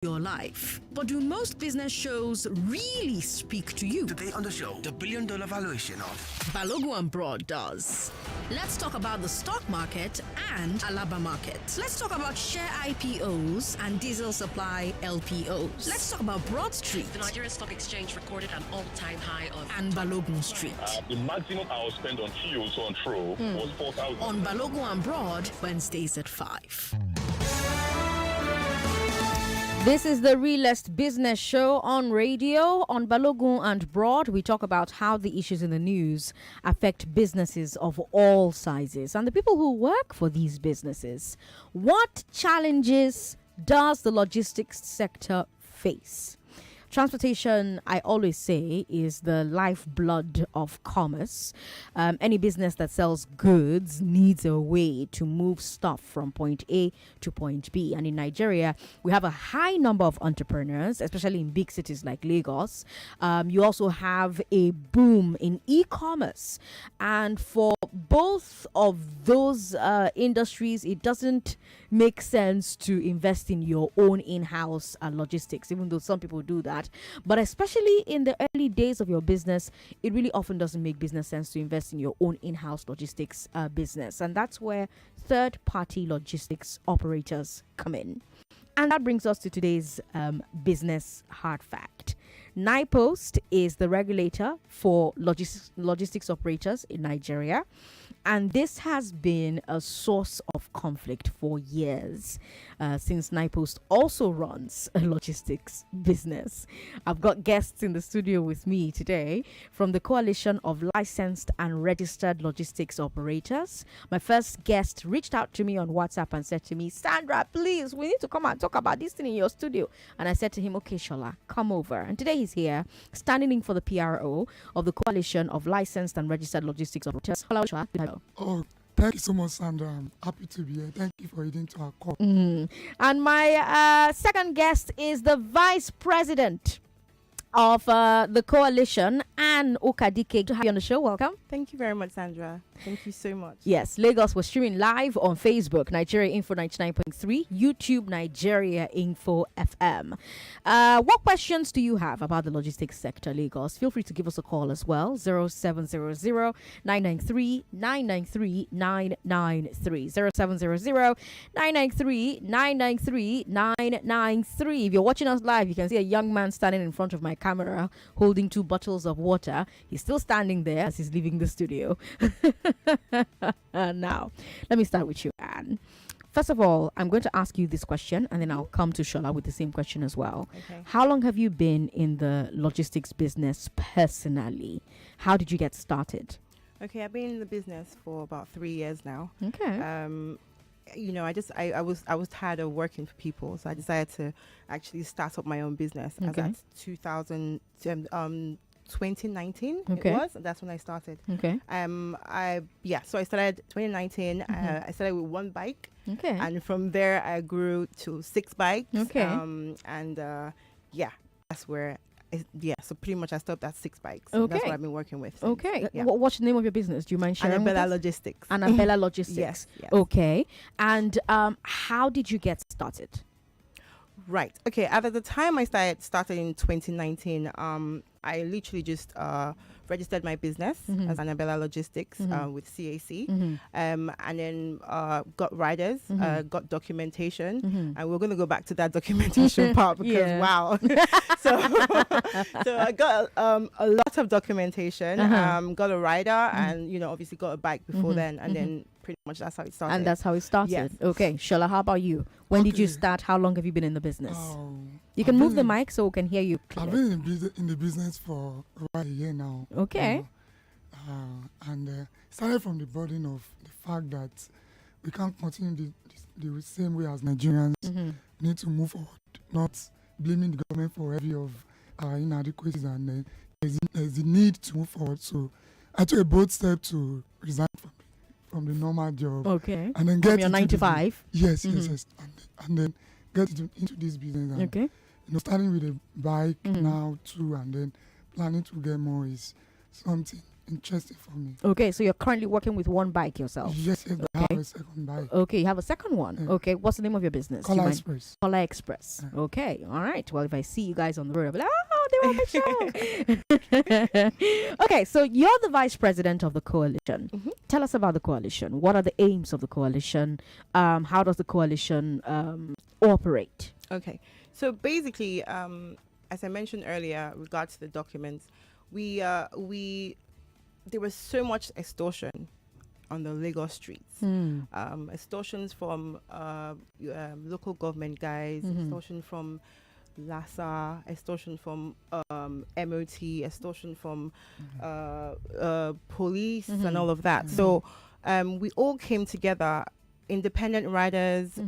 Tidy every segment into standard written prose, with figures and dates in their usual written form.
your life. But do most business shows really speak to you? Today on the show, the billion-dollar valuation of Balogun Broad does. Let's talk about the stock market and Alaba market. Let's talk about share IPOs and diesel supply LPOs. Let's talk about Broad Street. The Nigerian Stock Exchange recorded an all-time high of... And Balogun Street. The maximum I will spend on fuel, so on throw, was 4,000. On Balogun Broad, Wednesdays at 5. This is the Realest Business Show on radio. On Balogun and Broad, we talk about how the issues in the news affect businesses of all sizes and the people who work for these businesses. What challenges does the logistics sector face? Transportation, I always say, is the lifeblood of commerce. Any business that sells goods needs a way to move stuff from point A to point B. And in Nigeria, we have a high number of entrepreneurs, especially in big cities like Lagos. You also have a boom in e-commerce. And for both of those industries, it doesn't make sense to invest in your own in-house logistics, even though some people do that. But especially in the early days of your business, it really often doesn't make business sense to invest in your own in-house logistics business. And that's where third-party logistics operators come in. And that brings us to today's business hard fact. NIPOST is the regulator for logistics operators in Nigeria. And this has been a source of conflict for years, since NIPOST also runs a logistics business. I've got guests in the studio with me today from the Coalition of Licensed and Registered Logistics Operators. My first guest reached out to me on WhatsApp and said to me, Sandra, please, we need to come and talk about this thing in your studio. And I said to him, okay, Shola, come over. And today he's here, standing in for the PRO of the Coalition of Licensed and Registered Logistics Operators. Oh, thank you so much, Sandra. I'm happy to be here. Thank you for heading to our call. And my second guest is the Vice President of the Coalition, Anne Okadike. To have you on the show, welcome. Thank you very much, Sandra. Thank you so much. Yes, Lagos was streaming live on Facebook, Nigeria Info 99.3, YouTube, Nigeria Info FM. What questions do you have about the logistics sector, Lagos? Feel free to give us a call as well, 0700 993 993 993, 0700 993 993 993. If you're watching us live, you can see a young man standing in front of my camera holding 2 bottles of water. He's still standing there as he's leaving the studio. Now, let me start with you, Anne. First of all, I'm going to ask you this question and then I'll come to Shola with the same question as well. Okay. How long have you been in the logistics business personally? How did you get started? Okay, I've been in the business for about 3 years now. Okay. You know, I was tired of working for people, so I decided to actually start up my own business. Okay. As at 2019 Okay. it was. That's when I started. Okay. So I started 2019. I started with 1 bike. Okay. And from there I grew to 6 bikes. Okay. That's where. So pretty much I stopped at 6 bikes. Okay. That's what I've been working with since. Okay. Yeah. What's the name of your business? Do you mind sharing? Annabella with us? Logistics. Annabella Logistics. Yes. Okay. And how did you get started? Right. Okay. At the time I started in 2019, I literally just registered my business as Annabella Logistics with CAC, and then got riders, got documentation, and we're going to go back to that documentation part because wow. so I got a lot of documentation, got a rider, and obviously got a bike before then, and then pretty much that's how it started. And that's how it started. Yes. Okay. Shola, how about you? When did you start? How long have you been in the business? You can move the mic so we can hear you clearly. I've been in the business for about a year now. Okay. And started from the burden of the fact that we can't continue the same way as Nigerians. We need to move forward, not blaming the government for every of our inadequacies, and there's a need to move forward. So I took a bold step to resign from the normal job. Okay. And then get from your 9 to 5? Yes. And then get into this business. And, Okay. Starting with a bike now too, and then planning to get more is something interesting for me. Okay, so you're currently working with 1 bike yourself. Yes, I have a second bike. Okay, you have a second one. Yeah. Okay, what's the name of your business? Do you Color mind? Express. Color Express. Yeah. Okay, all right. Well, if I see you guys on the road, I'll be like, oh, they were on the show. Okay, so you're the vice president of the coalition. Tell us about the coalition. What are the aims of the coalition? How does the coalition operate? Okay, so basically, as I mentioned earlier, regards to the documents, there was so much extortion on the Lagos streets. Extortions from local government guys, extortion from LASA, extortion from MOT, extortion from police, and all of that. So we all came together, independent riders,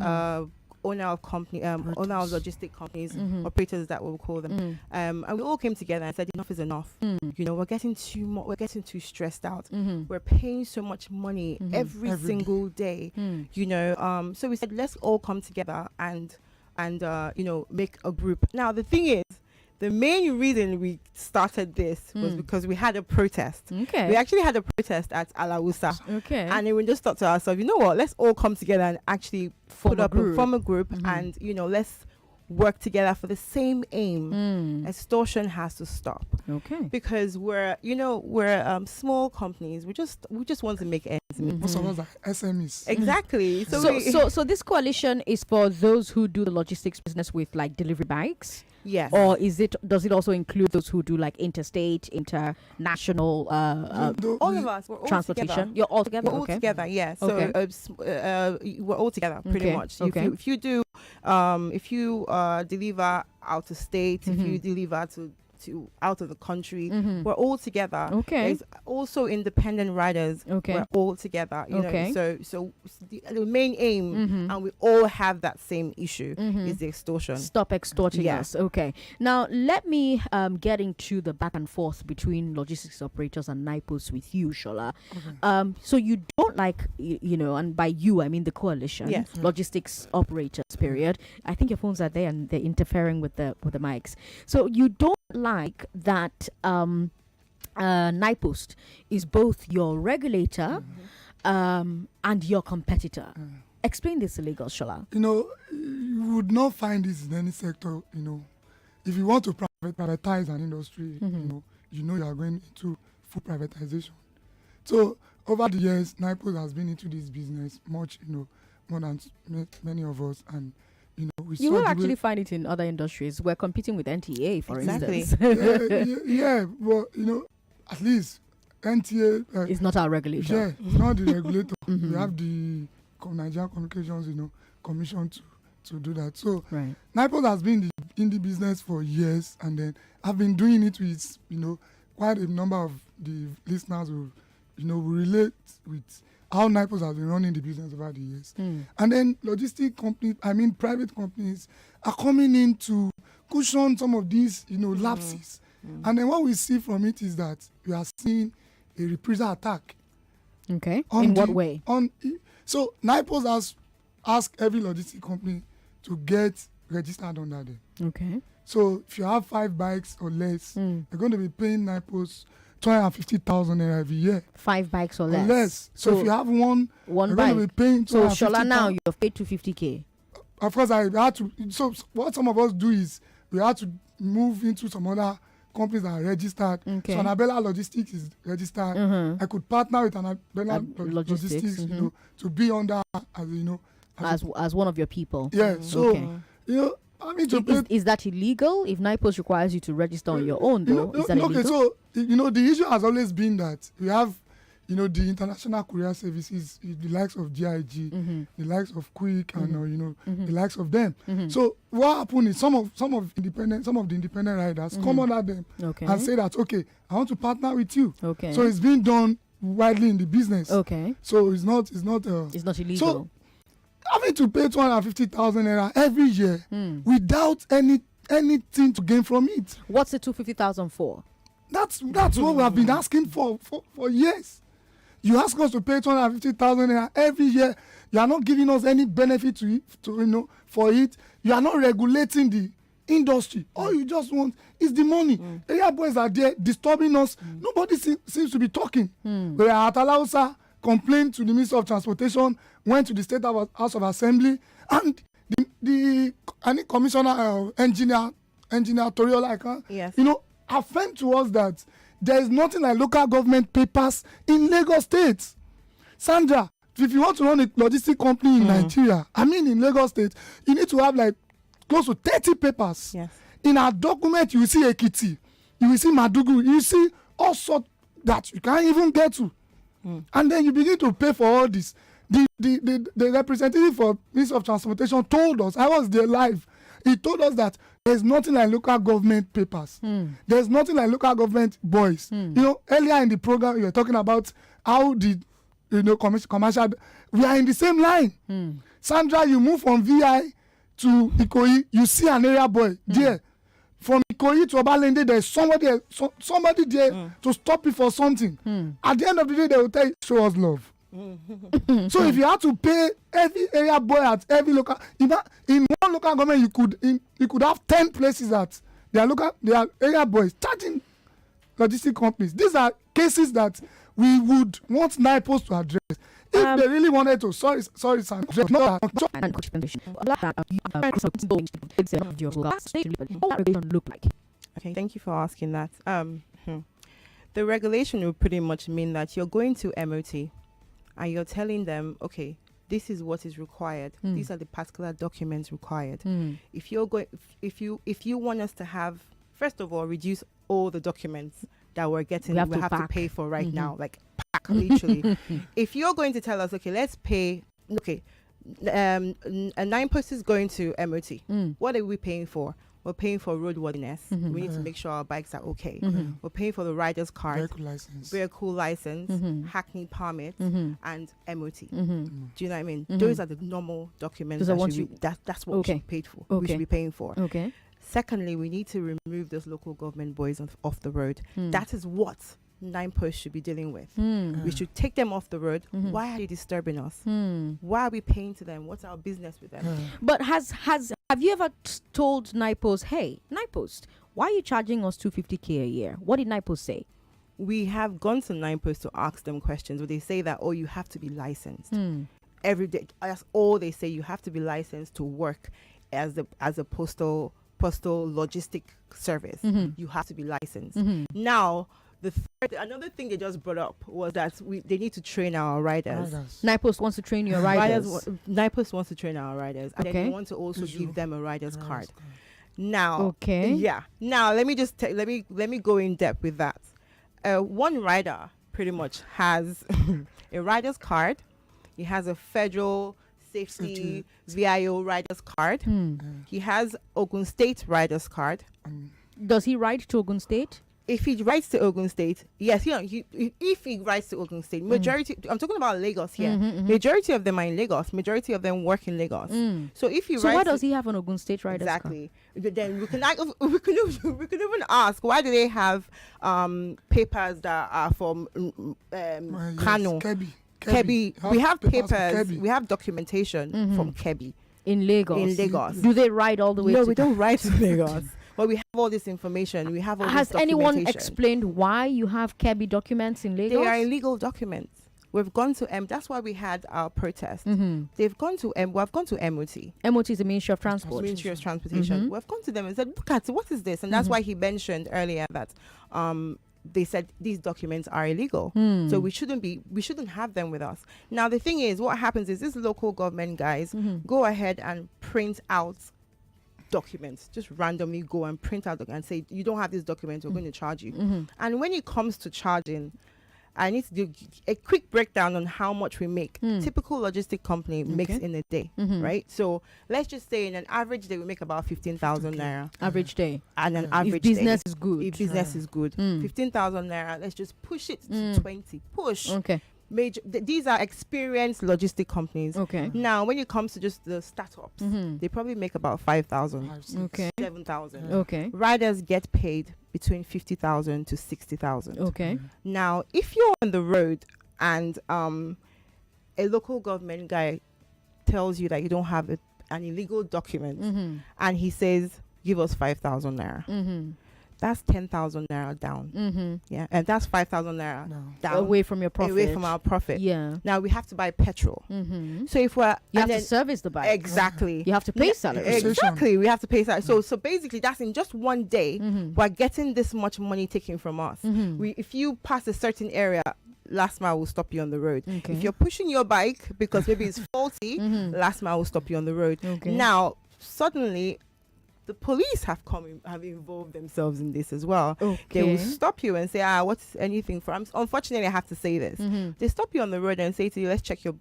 owner of company, owner of logistic companies, operators that we'll call them, and we all came together and said enough is enough. You know, we're getting too stressed out. We're paying so much money every single day. You know, so we said let's all come together and you know, make a group. Now the thing is, the main reason we started this was because we had a protest. Okay. We actually had a protest at Alausa. Okay. And then we just thought to ourselves, you know what, let's all come together and actually form a group and, you know, let's work together for the same aim. Extortion has to stop. Okay. Because we're small companies. We just want to make ends meet. Most of us are SMEs. Exactly. So this coalition is for those who do the logistics business with like delivery bikes? Yes. Or does it also include those who do like interstate, international all of us, we're all transportation? together. You're all together? We're all together, yeah. So we're all together pretty Okay. much. Okay. If you deliver out of state, if you deliver to out of the country, we're all together. Okay. There's also independent riders. Okay. We're all together. You Okay. know, so the main aim, and we all have that same issue, is the extortion. Stop extorting us. Okay. Now let me get into the back and forth between logistics operators and NIPOS with you, Shola. So you don't like you know, and by you I mean the coalition. Yes. Logistics operators. Period. I think your phones are there and they're interfering with the mics. So you don't like that NIPOS is both your regulator and your competitor. Explain this to Lagos, Shola. You know, you would not find this in any sector. You know, if you want to privatize an industry, you know you are going into full privatization. So over the years, NIPOS has been into this business much, you know, more than many of us, and you know, you will actually find it in other industries. We're competing with NTA, for instance. yeah, but you know, at least NTA is not our regulator. Yeah, it's not the regulator. We have the Nigerian Communications, you know, Commission to do that. So right. NIPOS has been in the business for years, and then I've been doing it with, you know, quite a number of the listeners who, you know, will relate with how NIPOS has been running the business over the years. And then logistic companies, private companies are coming in to cushion some of these, you know, lapses. And then what we see from it is that we are seeing a reprisal attack. Okay. In what way? So NIPOS has asked every logistic company to get registered under them. Okay. So if you have 5 bikes or less, you're going to be paying NIPOS 250,000 naira every year. 5 bikes or less. So if you have one bike, going to be paying so Shola, now you've paid 250K. Of course, I had to. So what some of us do is we had to move into some other companies that are registered. Okay. So Annabella Logistics is registered. I could partner with Annabella Logistics, you know, to be under as you know as one of your people. Yeah. So okay. you know. I mean, is that illegal? If NIPOS requires you to register on your own, though, is that illegal? Okay, so you know the issue has always been that we have, you know, the international courier services, the likes of GIG, the likes of Quick, and you know the likes of them. So what happened is some of the independent riders come under them and say that okay, I want to partner with you. Okay. So it's being done widely in the business. Okay. So it's not illegal. So having to pay 250,000 naira every year without anything to gain from it. What's the 250,000 for? That's what we have been asking for years. You ask us to pay 250,000 naira every year. You are not giving us any benefit to you know, for it. You are not regulating the industry. All you just want is the money. Area boys are there disturbing us. Nobody seems to be talking. We are at Alausa. complained to the Minister of Transportation, went to the State House of Assembly, and the commissioner, engineer Toriola, Yes. affirmed to us that there is nothing like local government papers in Lagos State. Sandra, if you want to run a logistic company in Nigeria, in Lagos State, you need to have like close to 30 papers. Yes. In our document, you will see Ekiti, you will see Madugu, you will see all sorts that you can't even get to. And then you begin to pay for all this. The representative for Ministry of Transportation told us, I was there live, he told us that there's nothing like local government papers. There's nothing like local government boys. Earlier in the program, you were talking about how the commercial, we are in the same line. Sandra, you move from VI to Ikoyi, you see an area boy there. From Ikoyi to Obalende, there's somebody there to stop you for something. At the end of the day, they will tell you, show us love. So if you have to pay every area boy at every local, in one local government, you could have 10 places that they are area boys charging logistic companies. These are cases that we would want NIPOS to address. If they really wanted to, sorry, Sam. Okay, thank you for asking that. The regulation will pretty much mean that you're going to MOT and you're telling them, okay, this is what is required. These are the particular documents required. If you want us to have, first of all, reduce all the documents that we're getting, we have to pay for right now, like pack literally. If you're going to tell us, okay, let's pay, a 9-post is going to MOT. What are we paying for? We're paying for roadworthiness. We need to make sure our bikes are okay. We're paying for the rider's card, vehicle license, Hackney permit, and MOT. Do you know what I mean? Those are the normal documents. That's what we should be paid for. We should be paying for. Okay. Secondly, we need to remove those local government boys off the road. That is what 9-post should be dealing with. We should take them off the road. Why are they disturbing us? Why are we paying to them? What's our business with them? But have you ever told NIPOS, hey, NIPOS, why are you charging us 250K a year? What did NIPOS say? We have gone to 9-post to ask them questions where they say that, you have to be licensed. Every day, that's all they say. You have to be licensed to work as a postal logistic service. You have to be licensed. Now, another thing they just brought up was that they need to train our riders. NIPOS wants to train your riders. NIPOS wants to train our riders, and then they want to also give them a rider's card. Now, Now let me just let me go in depth with that. One rider pretty much has a rider's card. He has a federal safety VIO rider's card. He has Ogun State rider's card. Does he ride to Ogun State? If he writes to Ogun State, yes, if he writes to Ogun State, majority, I'm talking about Lagos here. Majority of them are in Lagos. Majority of them work in Lagos. So if he why does he have an Ogun State rider? Exactly. But then we can even ask, why do they have papers that are from Kano, Kebbi? We have papers. We have documentation from Kebbi in Lagos. Do they ride all the way? No, we don't ride to Lagos. But we have all this information. We have all this documentation. Has anyone explained why you have Kebbi documents in Lagos? They are illegal documents. We've gone to that's why we had our protest. They've gone to we've gone to MOT. MOT is the Ministry of Transport. Ministry of Transportation. We've gone to them and said, look at what is this? And that's why he mentioned earlier that they said these documents are illegal. So we shouldn't have them with us. Now the thing is, what happens is these local government guys go ahead and print out documents, just randomly go and print out and say, you don't have this document, we're going to charge you. And when it comes to charging, I need to do a quick breakdown on how much we make. Typical logistic company makes in a day, right? So let's just say in an average day we make about 15,000 naira. Average day. And an average if business is good. If business is good. 15,000 naira, let's just push it to 20. Push. Okay. These are experienced logistic companies. Okay. Now, when it comes to just the startups, they probably make about 5,000, 7,000. Okay. Riders get paid between 50,000 to 60,000. Okay. Now, if you're on the road and a local government guy tells you that you don't have an illegal document, and he says, "Give us 5,000 naira." that's 10,000 naira down. Yeah, and that's 5,000 naira down away from your profit. Away from our profit. Yeah. Now we have to buy petrol. So if you have to service the bike. Exactly. You have to pay salary. Exactly. We have to pay salary. So basically, that's in just one day. We're getting this much money taken from us. If you pass a certain area, last mile will stop you on the road. If you're pushing your bike because maybe it's faulty, last mile will stop you on the road. Now suddenly the police have involved themselves in this as well. They will stop you and say, what's anything for? Unfortunately, I have to say this. They stop you on the road and say to you, let's check your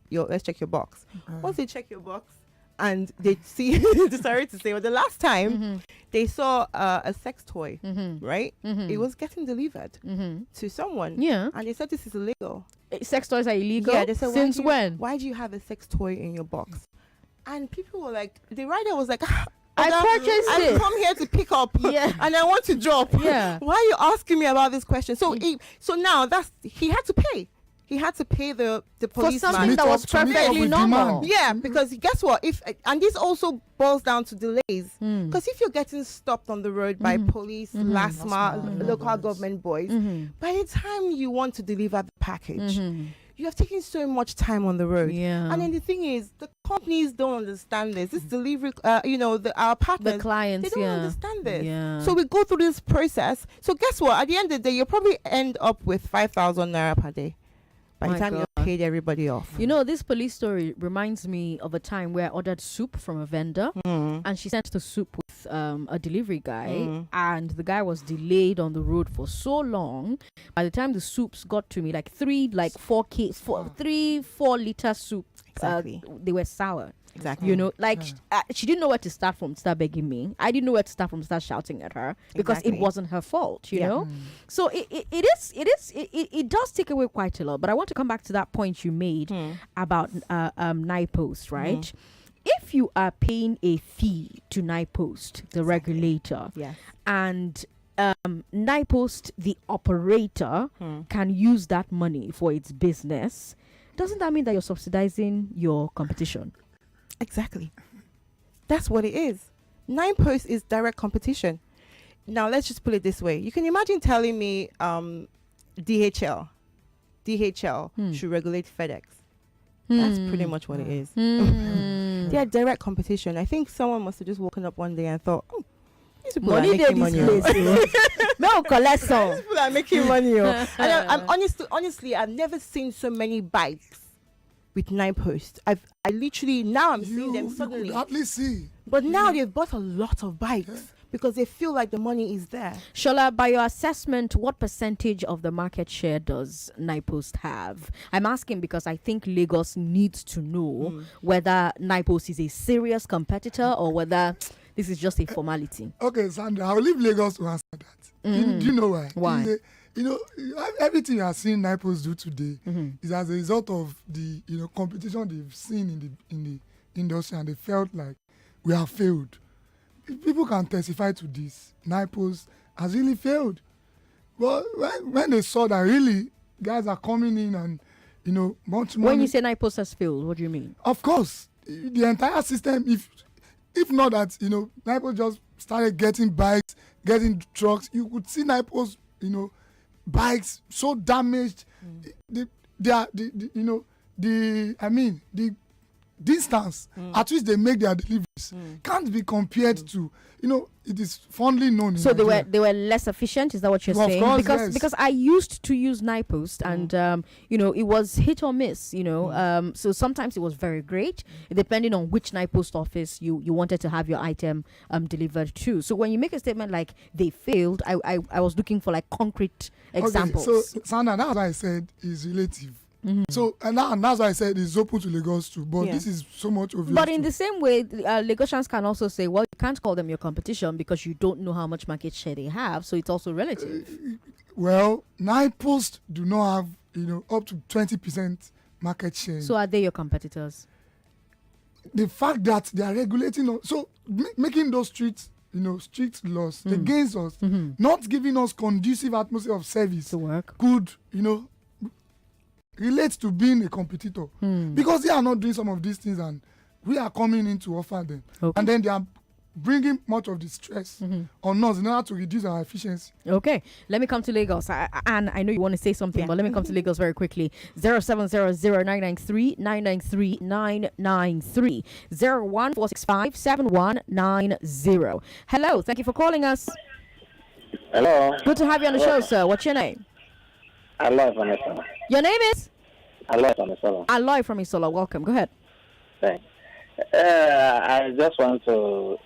box. Once they check your box and they see, sorry to say, but the last time they saw a sex toy, right? It was getting delivered to someone. Yeah. And they said this is illegal. Sex toys are illegal? Yeah, they said, since when? Why do you have a sex toy in your box? And people were like, the rider was like, I purchased it. I come here to pick up, and I want to drop. Yeah. Why are you asking me about this question? So, so now he had to pay. He had to pay the policeman for something that was perfectly normal. Yeah, because guess what? And this also boils down to delays. Because if you're getting stopped on the road by police, last mile, local government boys, by the time you want to deliver the package, you have taken so much time on the road. Yeah. And then the thing is, the companies don't understand this. This delivery, our partners, the clients, they don't understand this. Yeah. So we go through this process. So guess what? At the end of the day, you'll probably end up with 5,000 naira per day by the time you paid everybody off. You know, this police story reminds me of a time where I ordered soup from a vendor, and she sent the soup with a delivery guy, and the guy was delayed on the road for so long. By the time the soups got to me, 4 liter soup, Exactly. they were sour. Exactly. You know, she didn't know where to start from, start begging me. I didn't know where to start from, start shouting at her because it wasn't her fault, you know. So it does take away quite a lot. But I want to come back to that point you made about NIPOST, right? If you are paying a fee to NIPOST, the regulator, and NIPOST, the operator, can use that money for its business, doesn't that mean that you're subsidizing your competition? Exactly. That's what it is. NIPOST is direct competition. Now, let's just put it this way. You can imagine telling me DHL should regulate FedEx. That's pretty much what it is. They are direct competition. I think someone must have just woken up one day and thought, these people are making money. No, collect some. These people are making money. And I'm honestly, I've never seen so many bikes with NIPOST. I literally, now I'm seeing them suddenly. You could hardly see. But now they've bought a lot of bikes because they feel like the money is there. Shola, by your assessment, what percentage of the market share does NIPOST have? I'm asking because I think Lagos needs to know whether NIPOST is a serious competitor or whether this is just a formality. Okay, Sandra, I'll leave Lagos to answer that. Do you know why? Why? Everything you are seeing NIPOST do today is as a result of the competition they've seen in the industry, and they felt like we have failed. People can testify to this. NIPOST has really failed. But when they saw that really guys are coming in and much money. When you say NIPOST has failed, what do you mean? Of course, the entire system. If not that NIPOST just started getting bikes, getting trucks, you could see NIPOST bikes so damaged. The distance at which they make their deliveries can't be compared to it is fondly known. So they were less efficient. Is that what you're saying? Course, because I used to use NIPOST and it was hit or miss. So sometimes it was very great, depending on which NIPOST office you wanted to have your item delivered to. So when you make a statement like they failed, I was looking for concrete examples. Okay, so Sandra, that's why I said is relative. So and that's why I said it's open to Lagos too, but this is so much obvious. But in the same way, Lagosians can also say, well, you can't call them your competition because you don't know how much market share they have, so it's also relative. Well, NIPOST do not have up to 20% market share. So are they your competitors? The fact that they are regulating making those strict laws against us, not giving us conducive atmosphere of service to work, could relate to being a competitor because they are not doing some of these things and we are coming in to offer them. Okay. And then they are bringing much of the stress on us in order to reduce our efficiency. Okay, let me come to Lagos. And I know you want to say something, but let me come to Lagos very quickly. 0700-993-993 014657190. Hello, thank you for calling us. Hello. Good to have you on the show, sir. What's your name? Aloy from Isola. Your name is? Aloy from Isola. Aloy from Isola. Welcome. Go ahead. Thanks. I just want to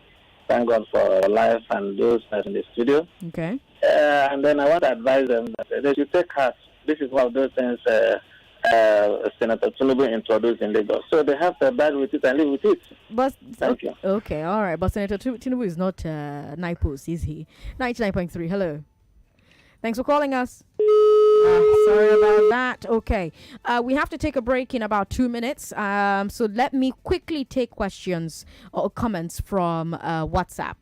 thank God for life and those in the studio. Okay. And then I want to advise them that they should take heart. This is one of those things Senator Tinubu introduced in Lagos. So they have to abide with it and live with it. But Thank you. Okay, all right. But Senator Tinubu is not NIPOS, is he? 99.3. Hello. Thanks for calling us. Sorry about that. Okay. We have to take a break in about 2 minutes. So let me quickly take questions or comments from WhatsApp.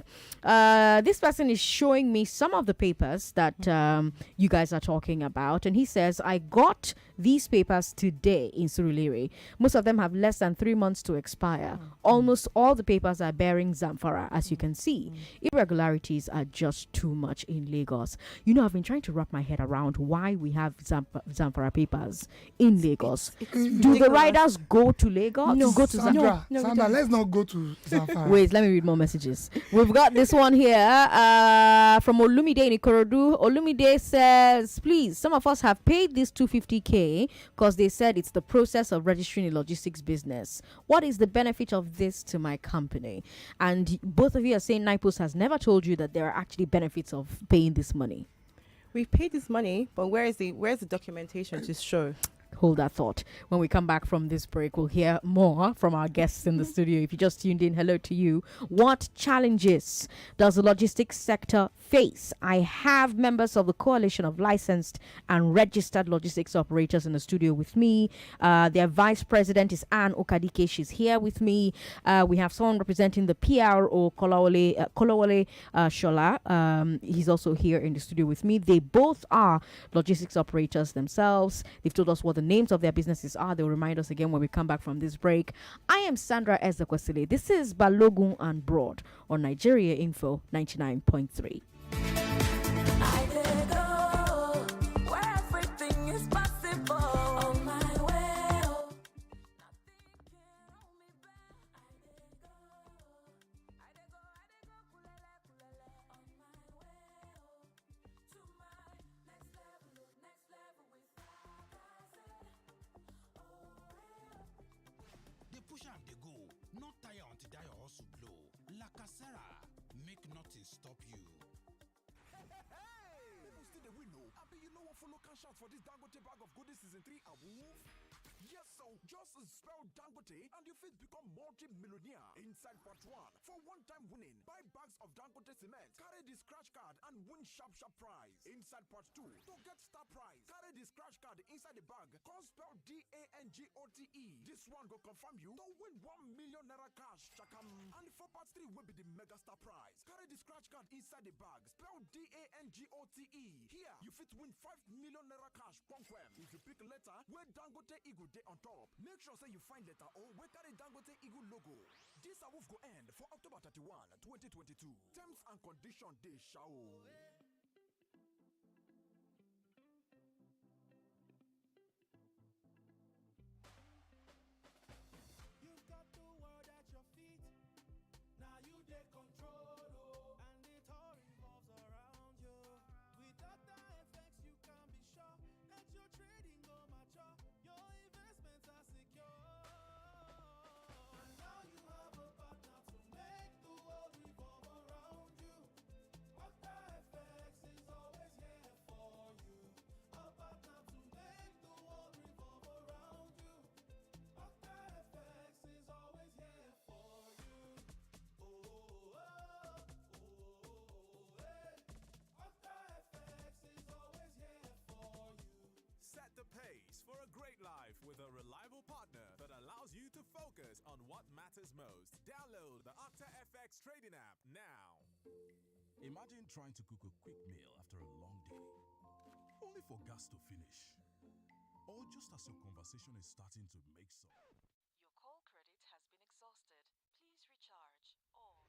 This person is showing me some of the papers that you guys are talking about. And he says, I got these papers today in Surulere. Most of them have less than 3 months to expire. Almost all the papers are bearing Zamfara, as you can see. Irregularities are just too much in Lagos. You know, I've been trying to wrap my head around why we have Zamfara papers in Lagos. Do the riders go to Lagos? No, go to Sandra, let's not go to Zamfara. Wait, let me read more messages. We've got this one here from Olumide in Ikorodu. Olumide says, please, some of us have paid this 250K because they said it's the process of registering a logistics business. What is the benefit of this to my company? And both of you are saying NIPOS has never told you that there are actually benefits of paying this money. We've paid this money, but where's the documentation to show? Hold that thought. When we come back from this break, we'll hear more from our guests in the studio. If you just tuned in, hello to you. What challenges does the logistics sector face? I have members of the Coalition of Licensed and Registered Logistics Operators in the studio with me. Their vice president is Anne Okadike. She's here with me. We have someone representing the PRO, Kolawole Shola. He's also here in the studio with me. They both are logistics operators themselves. They've told us what the names of their businesses are. They'll remind us again when we come back from this break. I am Sandra Ezekwesili. This is Balogun and Broad on Nigeria Info 99.3. Push am dey go, not tire until die your hustle blow. Lakasera, make nothing stop you. Hey! People still dey win o. Abi you know what follow cash out for this Dangote bag of goodies season 3 awoof? Yes, so just spell Dangote and you fit become multi-millionaire. Inside part 1, for one-time winning, buy bags of Dangote cement, carry the scratch card and win sharp prize. Inside part 2, to get star prize, carry the scratch card inside the bag, come spell DANGOTE. This one go confirm you to win 1 million naira cash. Chakam. And for part 3 will be the mega star prize. Carry the scratch card inside the bag, spell DANGOTE. Here, you fit win 5 million naira cash. If you pick letter, where Dangote Eagle day on top, make sure say you find letter O where carry Dangote Eagle logo. This awoof go end for October 31, 2022. Terms and condition dey show. You've got the world at your feet. Now you take control, oh, and it all revolves around you. With data effects, you can be sure that your trading go mature. Your investments are secure. And now you have a partner to make the world revolve around you. Data effects is always here for you. A partner to make the world revolve around you. Data effects is always here for you. Oh, oh, oh, hey. Data effects is always here for you. Set the pace for a great life with a reliable partner that allows you to focus on what matters most. Download the Okta FX trading app now. Imagine trying to cook a quick meal after a long day, only for gas to finish. Or just as your conversation is starting to make some. Your call credit has been exhausted. Please recharge. Or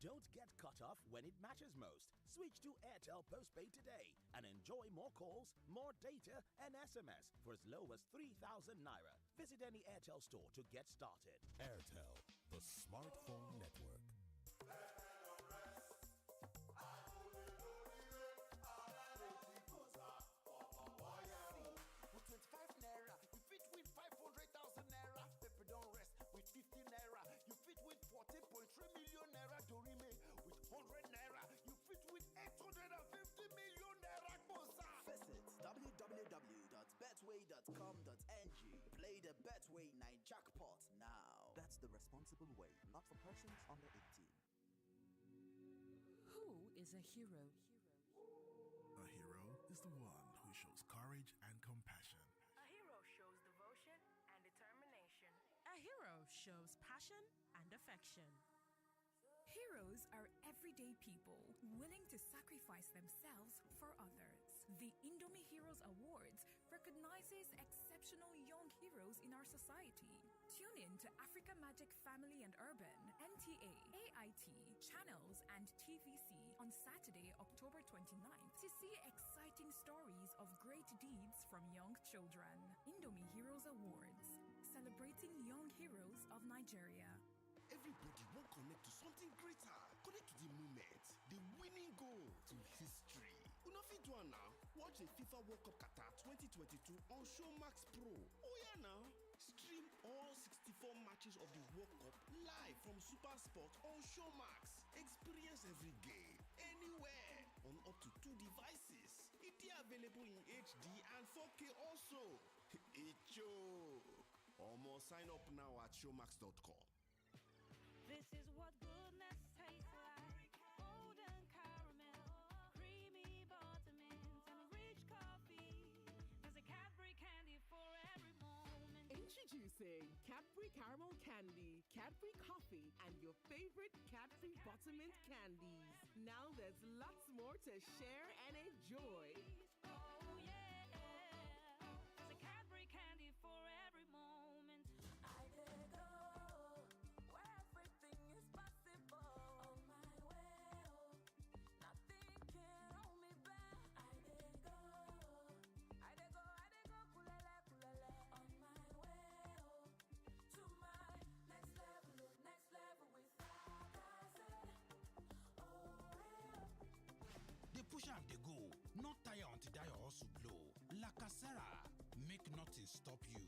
Don't get cut off when it matters most. Switch to Airtel Postpaid today and enjoy more calls, more data, and SMS for as low as 3,000 naira. Visit any Airtel store to get started. Airtel, the smartphone network. With 25 naira, you fit win 500,000 naira. Paper don't rest with 50 naira. You fit win 14.3 million naira. Dorime with 100 naira. You fit win 850 million naira. Visit www.betway.com.ng. Play the Betway Night Jackpot now. That's the responsible way, not for persons under 18. Who is a hero? A hero is the one who shows courage and compassion. A hero shows devotion and determination. A hero shows passion and affection. Heroes are everyday people willing to sacrifice themselves for others. The Indomie Heroes Awards recognizes exceptional young heroes in our society. Tune in to Africa Magic Family and Urban, NTA, AIT, Channels, and TVC on Saturday, October 29th to see exciting stories of great deeds from young children. Indomie Heroes Awards, celebrating young heroes of Nigeria. Everybody won't connect to something greater. Connect to the moment, the winning goal, to history. Una fit do am now. Watch the FIFA World Cup Qatar 2022 on Showmax Pro. Oh yeah now. Stream all 64 matches of the World Cup live from Super Sport on Showmax. Experience every game, anywhere, on up to 2 devices. It is available in HD and 4K also. Icho. Almost sign up now at showmax.com. This is what goodness tastes like. Golden caramel, creamy buttermint, and rich coffee. There's a Cadbury candy for every moment. Introducing Cadbury Caramel Candy, Cadbury Coffee, and your favorite Cadbury Buttermint candies. Now there's lots more to share and enjoy. Oh yeah, there's a Cadbury candy for every moment. I did go. Push am dey go, not tire until that your hustle blow. La Casera, make nothing stop you.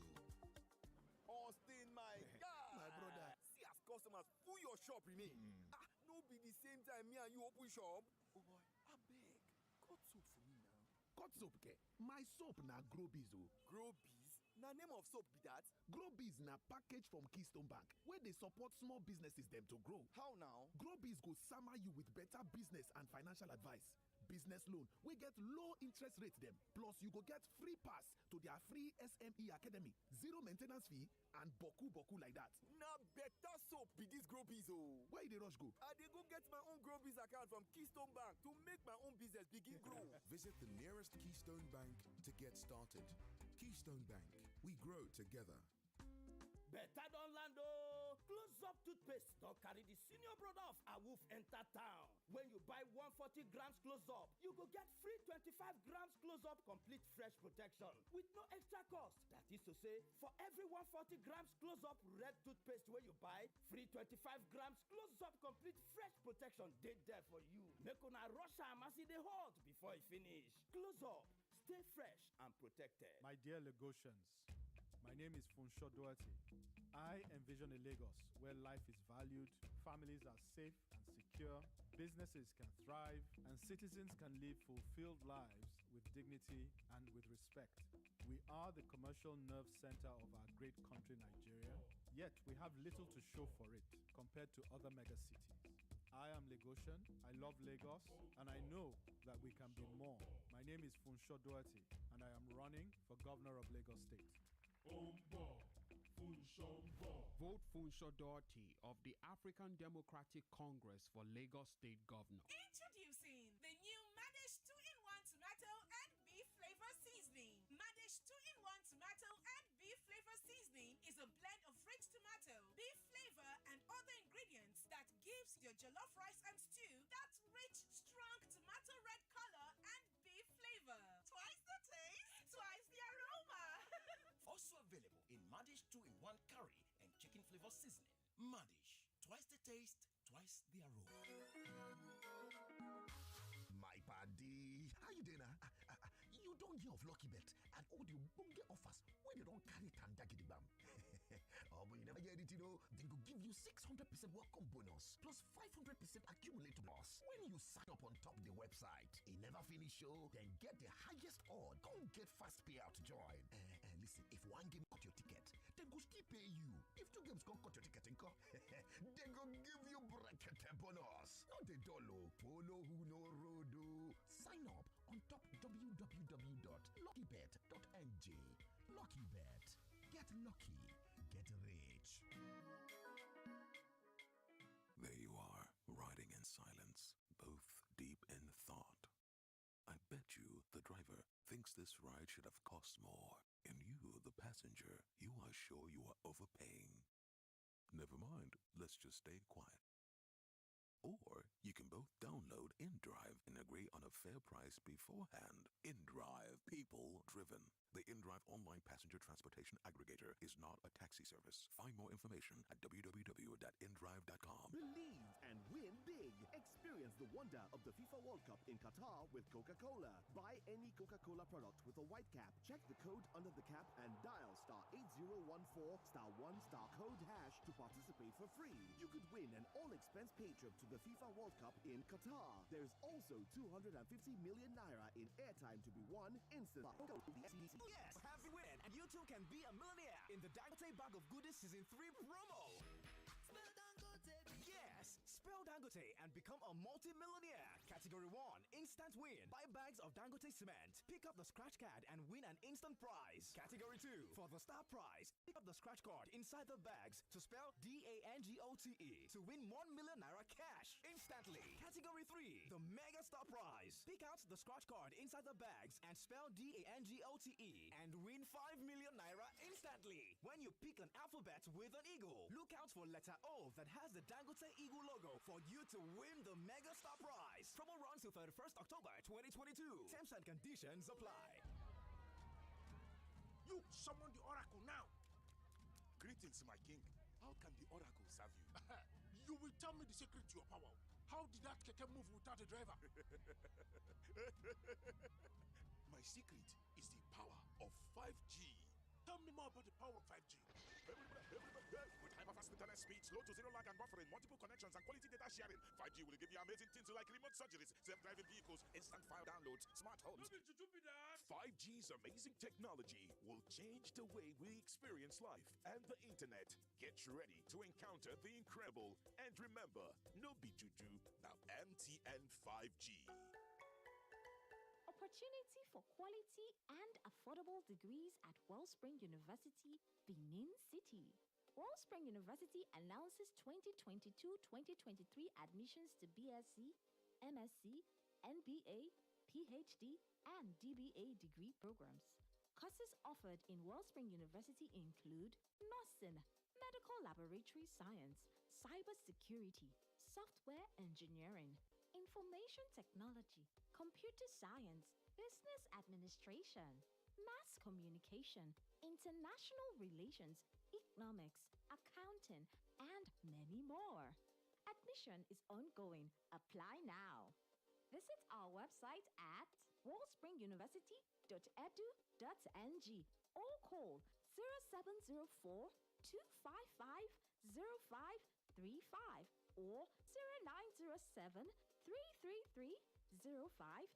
Austin, my guy. My brother. See as customers full your shop remain. No be the same time me and you open shop. Oh boy, I beg. Cut soap for me now. Cut soap ke? My soap na Grobiz o. Grobiz? Na name of soap be that? Grobiz na package from Keystone Bank where they support small businesses them to grow. How now? Grobiz go sama you with better business and financial advice. Business loan we get low interest rate them, plus you go get free pass to their free SME Academy, zero maintenance fee and boku like that. Na better soap be this Grobiz o. Where you dey rush go? I dey go get my own Grobiz account from Keystone Bank to make my own business begin grow. Visit the nearest Keystone Bank to get started. Keystone Bank, we grow together. Better don land o! Close up toothpaste don carry the senior brother of Awoof enter town. When you buy 140 grams close up, you go get free 25 grams close up complete fresh protection with no extra cost. That is to say, for every 140 grams close up red toothpaste wey you buy, free 25 grams close up complete fresh protection dey there for you. Make una rush am as e dey hot before e finish. Close up, stay fresh and protected. My dear Lagosians, my name is Funsho Duarte. I envision a Lagos where life is valued, families are safe and secure, businesses can thrive, and citizens can live fulfilled lives with dignity and with respect. We are the commercial nerve center of our great country, Nigeria, yet we have little to show for it compared to other megacities. I am Lagosian, I love Lagos, and I know that we can be more. My name is Funsho Duarte, and I am running for governor of Lagos State. Vote Funsho Duarte of the African Democratic Congress for Lagos State Governor. Introducing the new Madish 2-in-1 tomato and beef flavor seasoning. Madish 2-in-1 tomato and beef flavor seasoning is a blend of rich tomato, beef flavor, and other ingredients that gives your jollof rice and stew that rich, strong tomato red color and beef flavor. Twice the taste, twice the aroma. Also available in Madish 2-in-1 curry and chicken flavor seasoning. Madish, twice the taste, twice the aroma. My paddy, how you doing? You don't hear of Lucky Bet and all the bunge offers where they don't carry tanda gidigam. Oh, but you never hear it, you know. They could give you 600% welcome bonus plus 500% accumulator bonus when you sign up on top the website. It never finish show, then get the highest odd. Come get fast payout to join. And listen, if one game cut your ticket, they go still pay you. If two games cut your ticket, they go give you bracket bonus. Not the dollar. Polo who no rodo. Sign up on top www.luckybet.ng. Lucky Bet. Get lucky. Get rich. There you are, riding in silence, both deep in thought. I bet you the driver thinks this ride should have cost more, and you, the passenger, you are sure you are overpaying. Never mind, let's just stay quiet. Or you can both download InDrive and agree on a fair price beforehand. InDrive, people driven. The InDrive online passenger transportation aggregator is not a taxi service. Find more information at www.indrive.com. Believe and win big. Experience the wonder of the FIFA World Cup in Qatar with Coca-Cola. Buy any Coca-Cola product with a white cap. Check the code under the cap and dial *8014*1* code # to participate for free. You could win an all-expense paid trip to the FIFA World Cup in Qatar. There's also 250 million naira in airtime to be won instantly. Yes, have the win, and you too can be a millionaire in the Dangote Bag of Goodies Season 3 promo. Spell Dangote. Yes, spell Dangote and become a multi-millionaire. Category 1, instant win. Buy bags of Dangote cement. Pick up the scratch card and win an instant prize. Category 2, for the star prize, pick up the scratch card inside the bags to spell DANGOTE to win 1 million naira cash instantly. Category 3, the mega star prize. Pick out the scratch card inside the bags and spell DANGOTE and win 5 million naira instantly. When you pick an alphabet with an eagle, look out for letter O that has the Dangote Eagle logo for you to win the mega star prize. Promo runs till 31st October 2022. Terms and conditions apply. You summon the oracle now. Greetings, my king. How can the oracle serve you? You will tell me the secret to your power. How did that keke move without a driver? My secret is the power of 5G. Tell me more about the power of 5G. With hyper-fast internet speeds, low to zero lag and buffering, multiple connections and quality data sharing, 5G will give you amazing things like remote surgeries, self-driving vehicles, instant file downloads, smart homes. 5G's amazing technology will change the way we experience life and the internet. Get ready to encounter the incredible. And remember, no be juju, now MTN 5G. Opportunity for quality and affordable degrees at Wellspring University, Benin City. Wellspring University announces 2022-2023 admissions to BSc, MSc, MBA, PhD, and DBA degree programs. Courses offered in Wellspring University include nursing, medical laboratory science, cybersecurity, software engineering, information technology, computer science, business administration, mass communication, international relations, economics, accounting, and many more. Admission is ongoing. Apply now. Visit our website at wellspringuniversity.edu.ng or call 0704 255 0535 or 0907 333 0526.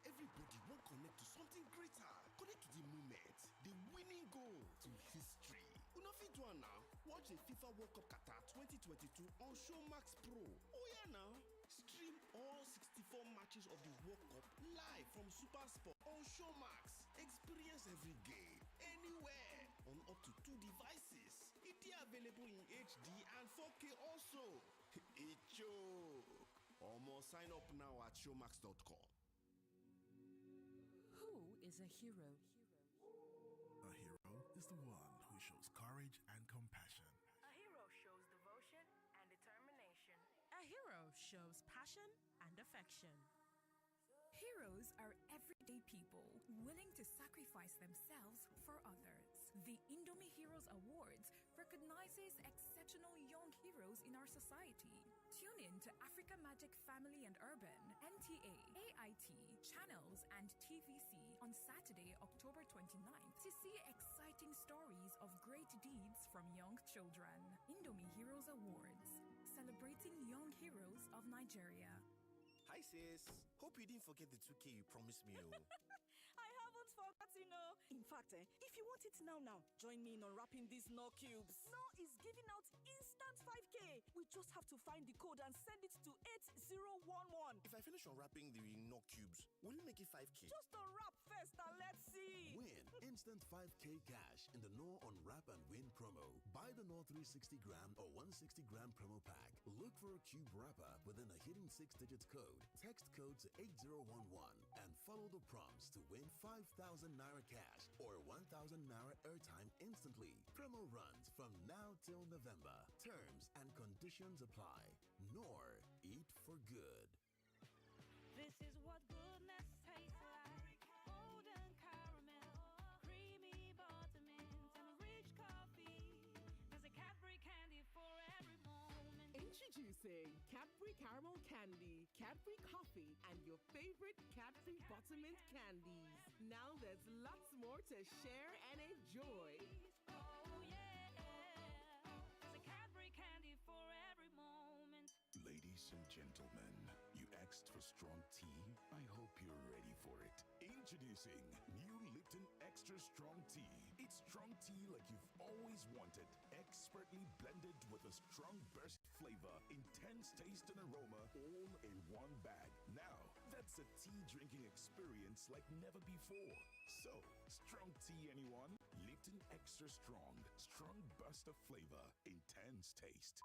Everybody won't connect to something greater. Connect to the moment, the winning goal, to history. Una fit do am now. Watch the FIFA World Cup Qatar 2022 on Showmax Pro. Oh yeah now. Stream all 64 matches of the World Cup live from SuperSport on Showmax. Experience every game, anywhere, on up to 2 devices. It is available in HD and 4K also. It joke. Almost sign up now at showmax.com. Who is a hero? A hero is the one who shows courage and compassion. A hero shows devotion and determination. hero shows passion and affection. Heroes are everyday people willing to sacrifice themselves for others. The Indomie Heroes Awards recognizes exceptional young heroes in our society. Tune in to Africa Magic Family and Urban, NTA, AIT, Channels, and TVC on Saturday, October 29th to see exciting stories of great deeds from young children. Indomie Heroes Awards, celebrating young heroes of Nigeria. Hi sis, hope you didn't forget the 2K you promised me. I haven't forgotten, no. In fact, if you want it now, join me in unwrapping these Knorr cubes. Knorr is giving out instant 5K. We just have to find the code and send it to 8011. If I finish unwrapping the Knorr cubes, will you make it 5K? Just unwrap first and let's see. Win instant 5K cash in the Knorr Unwrap and Win promo. Buy the Knorr 360 gram or 160 gram promo pack. Look for a cube wrapper within a hidden 6-digit code. Text code to 8011 and follow the prompts to win 5,000 Naira cash or 1,000 Naira airtime instantly. Promo runs from now till November. Terms and conditions apply. Knorr, eat for good. This is what goodness tastes like. Golden caramel, creamy buttermint, and rich coffee. There's a Cadbury candy for every moment. Introducing Cadbury Caramel Candy, Cadbury Coffee, and your favorite Cadbury Buttermint candies. Now there's lots more to share and enjoy. Oh yeah, there's a Cadbury candy for every moment. Ladies and gentlemen, you asked for strong tea? I hope you're ready for it. Introducing new Lipton Extra Strong Tea. It's strong tea like you've always wanted. Expertly blended with a strong burst flavor, intense taste and aroma, all in one bag. Now, that's a tea drinking experience like never before. So, strong tea, anyone? Lipton Extra Strong. Strong burst of flavor, intense taste.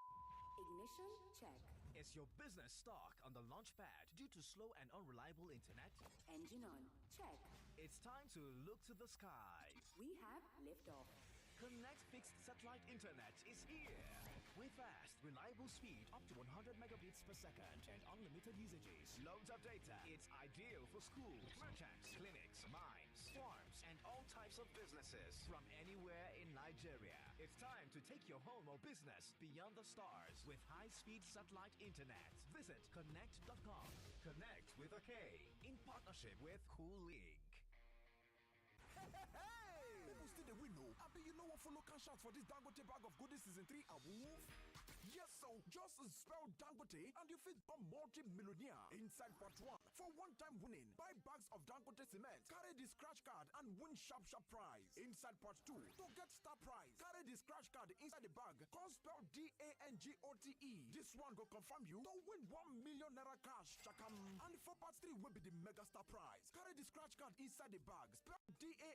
Ignition check. Is your business stuck on the launch pad due to slow and unreliable internet? Engine on. Check. It's time to look to the skies. We have liftoff. Connect Fixed Satellite Internet is here. With fast, reliable speed up to 100 megabits per second and unlimited usages. Loads of data. It's ideal for schools, merchants, clinics, mines, farms, and all types of businesses from anywhere in Nigeria. It's time to take your home or business beyond the stars with high-speed satellite internet. Visit connect.com. Connect with a K in partnership with Cool Link. Hey! People still the win, no? I bet you know what follow cash out for this Dangote bag of goodies season 3 awoof. Yes, so just spell Dangote and you fit become multi-millionaire. Inside part 1, for one-time winning, buy bags of Dangote cement, carry the scratch card and win sharp prize. Inside part 2, to get star prize, carry the scratch card inside the bag, come spell DANGOTE. This one go confirm you to win 1 million naira cash, chakam. And for part 3 will be the mega star prize. Carry the scratch card inside the bag, spell DANGOTE.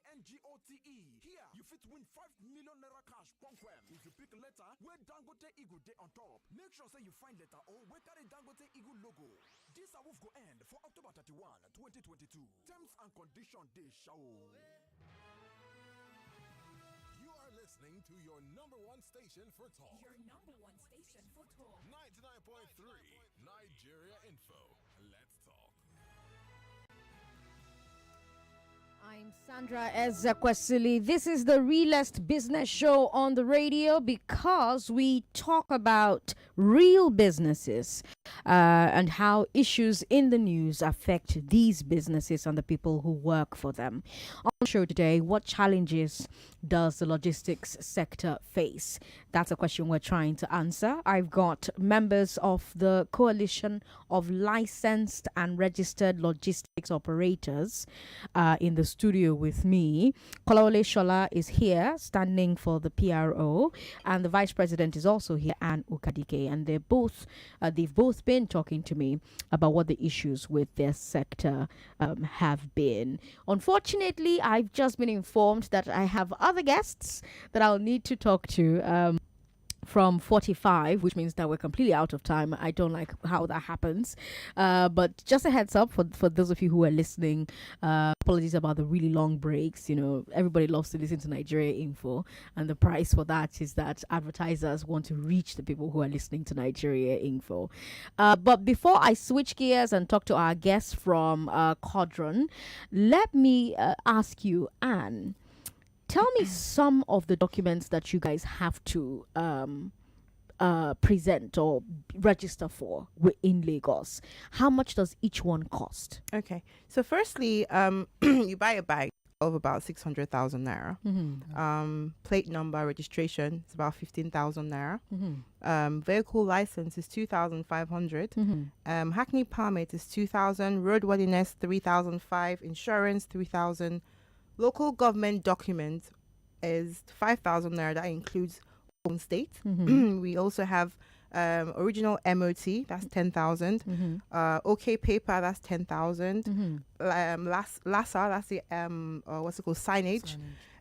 Here, you fit win 5 million naira cash, conquem. If you pick a letter, where Dangote Eagle day on top, make sure say you find letter O where carry Dangote Eagle logo. This awoof go end for October 31, 2022. Terms and condition day show. You are listening to your number one station for talk. Your number one station for talk. 99.3 Nigeria Info. Let's talk. I'm Sandra Ezekwesili. This is the realest business show on the radio because we talk about real businesses and how issues in the news affect these businesses and the people who work for them. On the show today, what challenges does the logistics sector face? That's a question we're trying to answer. I've got members of the Coalition of Licensed and Registered Logistics Operators in the studio with me. Kolawole Shola is here, standing for the PRO, and the Vice President is also here, Anne Ukadike, and they've both been talking to me about what the issues with their sector have been. Unfortunately, I've just been informed that I have other guests that I'll need to talk to from 45, which means that we're completely out of time. I don't like how that happens. But just a heads up for those of you who are listening, apologies about the really long breaks. You know, everybody loves to listen to Nigeria Info, and the price for that is that advertisers want to reach the people who are listening to Nigeria Info. But before I switch gears and talk to our guest from Quadron, let me ask you, Anne, tell me some of the documents that you guys have to present or register for in Lagos. How much does each one cost? Okay, so firstly, you buy a bike of about 600,000 naira. Plate number registration is about 15,000 naira. Vehicle license is 2,500. Hackney permit is 2,000. Roadworthiness 3,005. Insurance 3,000. Local government document is 5,000 naira. That includes home state. We also have original MOT, that's 10,000. OK paper, that's 10,000. LASA, that's the what's it called, signage.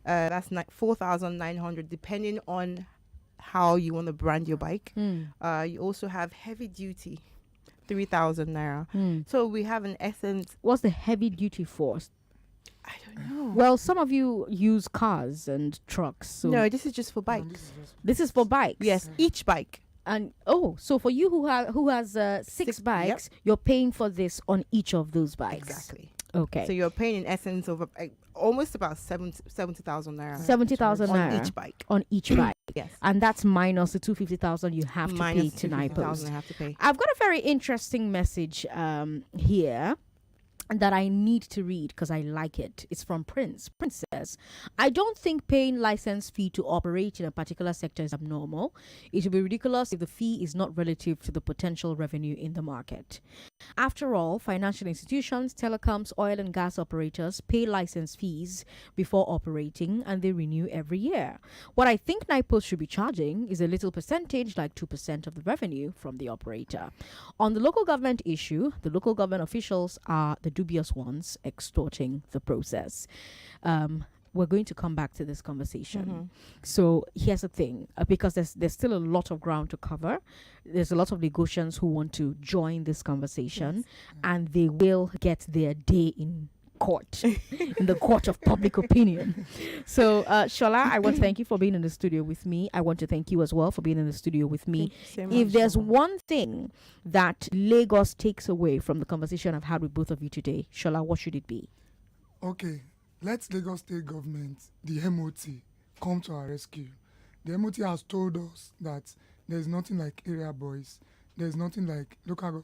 That's 4,900, depending on how you want to brand your bike. You also have heavy duty, 3,000 naira. So we have in essence. What's the heavy duty for? I don't know. Well, some of you use cars and trucks. So no, this is just for bikes. This is for bikes. Yes, each bike. And so for you who has six bikes, you're paying for this on each of those bikes. Exactly. Okay. So you're paying in essence of almost about 70,000 naira. 70,000 naira on each bike. On each bike. Yes. And that's minus the 250,000 you have to pay to NIPOS. I've got a very interesting message here that I need to read because I like it. It's from Prince. Prince says, I don't think paying license fee to operate in a particular sector is abnormal. It would be ridiculous if the fee is not relative to the potential revenue in the market. After all, financial institutions, telecoms, oil and gas operators pay license fees before operating, and they renew every year. What I think NIPOS should be charging is a little percentage, like 2% of the revenue from the operator. On the local government issue, the local government officials are the dubious ones extorting the process. We're going to come back to this conversation. So here's the thing, because there's still a lot of ground to cover. There's a lot of negotiants who want to join this conversation, and they will get their day in court, in the court of public opinion. So Shola, I want to thank you for being in the studio with me. I want to thank you as well for being in the studio with me. If there's one thing that Lagos takes away from the conversation I've had with both of you today, Shola, what should it be? Okay, let Lagos State government, the MOT, come to our rescue. The MOT has told us that there's nothing like area boys. There's nothing like local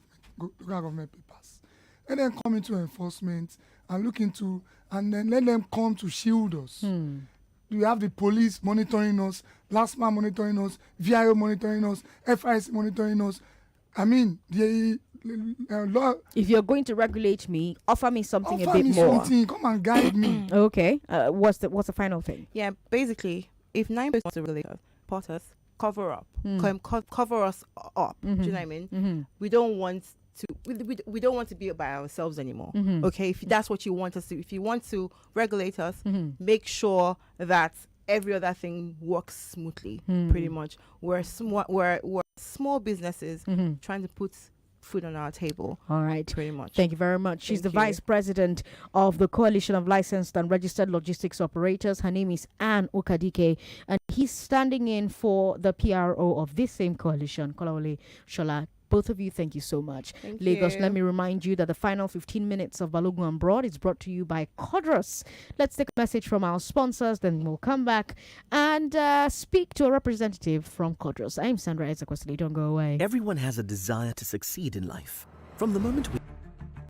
government papers. Let them come into enforcement and look into, and then let them come to shield us. We have the police monitoring us, LASMA monitoring us, VIO monitoring us, FIC monitoring us. I mean, the law. If you're going to regulate me, offer me something a bit more. Come and guide me. Okay. What's the final thing? Yeah, basically, if NIPOS wants to regulate us, cover up, cover us up. Do you know what I mean? We don't want to. We don't want to be by ourselves anymore. Okay, if that's what you want us to, if you want to regulate us, make sure that every other thing works smoothly. Pretty much, we're small businesses trying to put food on our table. All right. Pretty much. Thank you very much. She's the vice president of the Coalition of Licensed and Registered Logistics Operators. Her name is Anne Okadike, and he's standing in for the PRO of this same coalition, Kolawole Shola. Both of you, thank you so much. Thank Lagos, you. let me remind you that the final 15 minutes of Balogun Broad is brought to you by Codrus. Let's take a message from our sponsors, then we'll come back and speak to a representative from Codrus. I'm Sandra Ezekwesili. Don't go away. Everyone has a desire to succeed in life. From the moment we